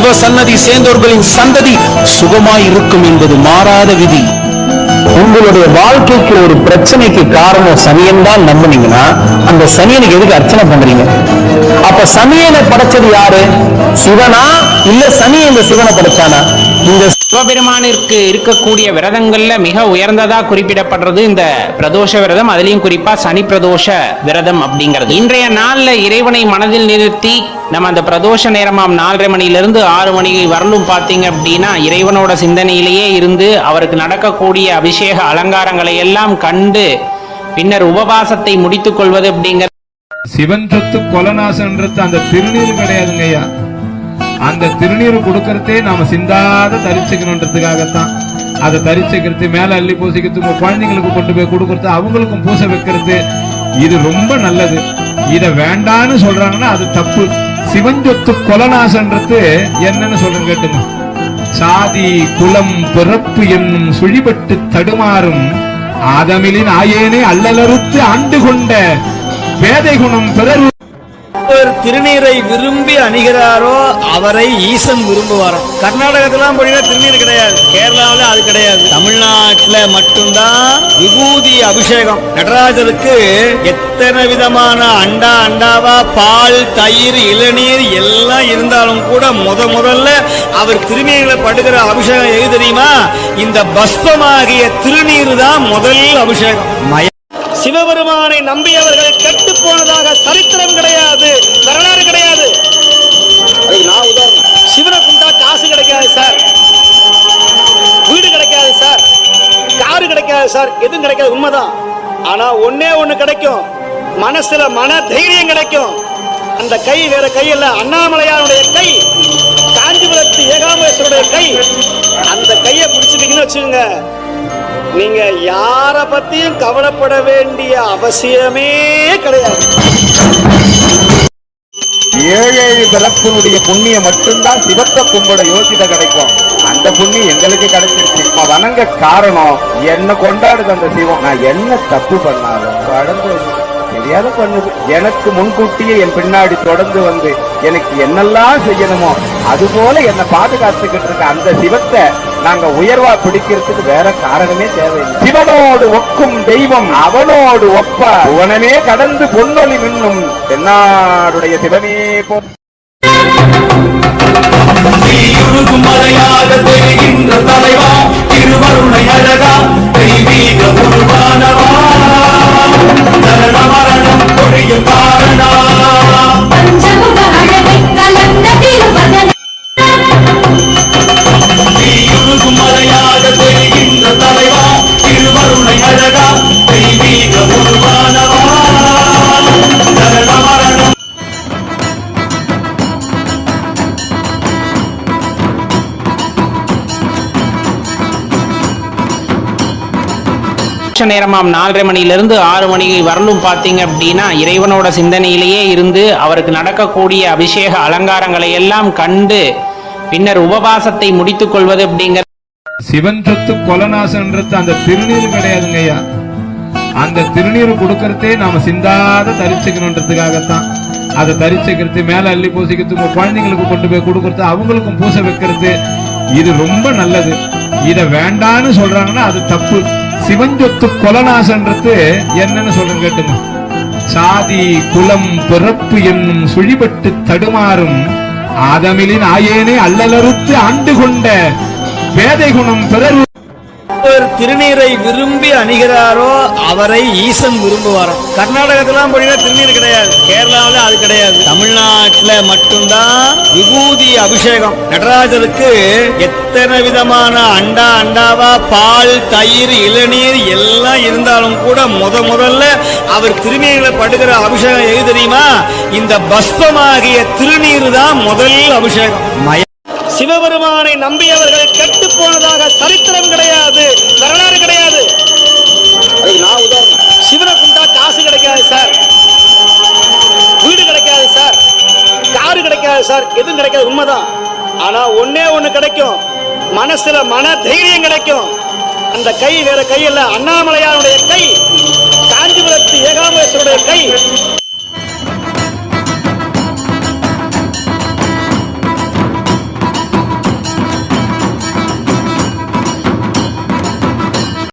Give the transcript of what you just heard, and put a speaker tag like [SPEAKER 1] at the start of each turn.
[SPEAKER 1] தேவ சன்னதி சேர்ந்தவர்களின் சந்ததி சுகமாய் இருக்கும் என்பது மாறாத விதி.
[SPEAKER 2] உங்களுடைய வாழ்க்கைக்கு ஒரு பிரச்சனைக்கு காரணம் சனியன் தான் நம்புனீங்கன்னா அந்த சனியனுக்கு எதுக்கு அர்ச்சனை பண்றீங்க? அப்ப சனியனை படைச்சது யாரு? சிவனா இல்ல சனி இந்த சிவனை படைச்சானா? இந்த
[SPEAKER 3] சிவபெருமானிற்கு இருக்கக்கூடிய விரதங்கள்ல மிக உயர்ந்ததா குறிப்பிடப்படுறது இந்த பிரதோஷ விரதம். அதுலயும் குறிப்பா சனி பிரதோஷ விரதம் அப்படிங்கிறது. இன்றைய நாள்ல இறைவனை மனதில் நிறுத்தி நம்ம அந்த பிரதோஷ நேரமாம் 4:30 மணியிலிருந்து 6 மணி வரலும் பார்த்தீங்க அப்படின்னா இறைவனோட சிந்தனையிலேயே இருந்து அவருக்கு நடக்கக்கூடிய அபிஷேக அலங்காரங்களை எல்லாம் கண்டு பின்னர் உபவாசத்தை முடித்துக் கொள்வது அப்படிங்கிற
[SPEAKER 4] சிவன் சொத்து கொலநாசன்றது அந்த திருநீர் கிடையாதுங்க ஐயா. அந்த திருநீர் கொடுக்கறதே நாம சிந்தாத தரிச்சுக்கணுன்றதுக்காகத்தான். அதை தரிச்சுக்கிறது, மேல அள்ளி பூசிக்கிறது, உங்க குழந்தைங்களுக்கு கொண்டு போய் கொடுக்கறது, அவங்களுக்கும் பூசை வைக்கிறது, இது ரொம்ப நல்லது. இத வேண்டான்னு சொல்றாங்கன்னா அது தப்பு. சிவன் சொத்து கொலநாசன்றது என்னன்னு சொல்றேன் கேட்டுங்க. சாதி குலம் பிறப்பு என்னும் சுழிபட்டு தடுமாறும் ஆதமிலின் ஆயேனே அல்லலறுத்து ஆண்டு கொண்ட பேதை குணம் பிறர்
[SPEAKER 5] திருநீரை விரும்பி அணிகிறாரோ அவரை ஈசன் விரும்புவாரோ. கர்நாடகத்திலாம் போனீங்கன்னா திருநீர் கிடையாது, கேரளாவில் அது கிடையாது. தமிழ்நாட்டில் மட்டும்தான் விபூதி அபிஷேகம். நடராஜருக்கு எத்தனை விதமான அண்டாவா பால் தயிர் இளநீர் எல்லாம் இருந்தாலும் கூட முதல்ல அவர் திருநீர்களை படுகிற அபிஷேகம் எது தெரியுமா? இந்த பஸ்பமாகிய திருநீர் தான் முதல் அபிஷேகம். சிவபெருமானை நம்பியவர்கள் கெட்டு போனதாக சரித்திரம் கிடையாது, வரலாறு கிடையாது. நான் உதாரணம், சிவனை கும்பிட்டா காசு கிடைக்காது சார், வீடு கிடைக்காது சார், காரு கிடைக்காது சார், எதுவும் கிடைக்காது, உண்மைதான். ஆனா ஒன்னே ஒண்ணு கிடைக்கும், மனசுல மன தைரியம் கிடைக்கும். அந்த கை வேற கை அல்ல, அண்ணாமலையாருடைய கை, காஞ்சிபுரத்து ஏகாம்பரேஸ்வருடைய கை. அந்த கையை பிடிச்சிட்டீங்கன்னு வச்சுக்கோங்க, நீங்க யார பத்தியும் கவலைப்பட வேண்டிய அவசியமே கிடையாது.
[SPEAKER 6] 7 பிறப்பினுடைய புண்ணியம் மட்டும்தான் சிவத்தை கும்பிட யோசித கிடைக்கும். அந்த புண்ணியம் எங்களுக்கு கிடைச்சிருச்சு. வணங்க காரணம் என்ன கொண்டாடுது அந்த சிவம். நான் என்ன தப்பு பண்ணாலும் கடந்து தெரியாத பண்ணுது. எனக்கு முன்கூட்டியே என் பின்னாடி தொடர்ந்து வந்து எனக்கு என்னெல்லாம் செய்யணுமோ அது போல என்னை பாதுகாத்துக்கிட்டு இருக்க அந்த சிவத்தை நாங்க உயர்வா பிடிக்கிறதுக்கு வேற காரணமே தேவையில்லை. சிவனோடு ஒக்கும் தெய்வம் அவனோடு ஒப்ப புவனமே கடந்து பொன்னொலி மின்னும் தென்னாடுடைய சிவனே போ. தலைவா திருவருணை அழகா தெய்வீக உருவானவா மரணம் பொழியும் காரணா பஞ்சமுக அழகை கலந்த திருவதன மலையாக தெரிகின்ற தலைவா திருவருணை அழகா தெய்வீக உருவானவா மரணம்.
[SPEAKER 3] நேரமாம் 4:30 மணியிலிருந்து 6 மணி வரலும் பார்த்தீங்க அப்படின்னா இறைவனோட சிந்தனையிலேயே இருந்து அவருக்கு நடக்கக்கூடிய அபிஷேக அலங்காரங்களை எல்லாம் கண்டு பின்னர் உபவாசத்தை முடித்துக் கொள்வது அப்படிங்கிற
[SPEAKER 4] சிவன் சொத்து கொலநாசன்றது அந்த திருநீர் கிடையாதுங்க ஐயா. அந்த திருநீர் கொடுக்கறதே நாம சிந்தாத தரிச்சுக்கணுன்றதுக்காகத்தான். அதை தரிச்சுக்கிறது, மேல அள்ளி பூசிக்கிறது, உங்க குழந்தைங்களுக்கு கொண்டு போய் கொடுக்கறது, அவங்களுக்கும் பூசை வைக்கிறது, இது ரொம்ப நல்லது. இத வேண்டான்னு சொல்றாங்கன்னா அது தப்பு. சிவன் சொத்து கொலநாசன்றது என்னன்னு சொல்றேன் கேட்டுங்க. சாதி குலம் பிறப்பு என்னும் சுழிபட்டு தடுமாறும் ஆதமிலின் ஆயேனே அல்லலறுத்து ஆண்டு கொண்ட பேதை குணம் பிறர்
[SPEAKER 5] திருநீரை விரும்பி அணிகிறாரோ அவரை ஈசன் விரும்புவாரோ. கர்நாடகத்திலாம் போனீங்கன்னா திருநீர் கிடையாது, கேரளாவில் அது கிடையாது. தமிழ்நாட்டில் மட்டும்தான் விபூதி அபிஷேகம். நடராஜருக்கு எத்தனை விதமான அண்டாவா பால் தயிர் இளநீர் எல்லாம் இருந்தாலும் கூட முதல்ல அவர் திருநீர்களை படுகிற அபிஷேகம் எது தெரியுமா? இந்த பஸ்பமாகிய திருநீர் தான் முதல் அபிஷேகம். சிவபெருமானை நம்பியவர்கள் கெட்டு போனதாக சரித்திரம் கிடையாது, வரலாறு கிடையாது. நான் உதாரணம், சிவனை கும்பிட்டா காசு கிடைக்காது சார், வீடு கிடைக்காது சார், காரு கிடைக்காது சார், எதுவும் கிடைக்காது, உண்மைதான். ஆனா ஒன்னே ஒண்ணு கிடைக்கும், மனசுல மன தைரியம் கிடைக்கும். அந்த கை வேற கை அல்ல, அண்ணாமலையாருடைய கை, காஞ்சிபுரத்து ஏகாம்பரேஸ்வருடைய கை.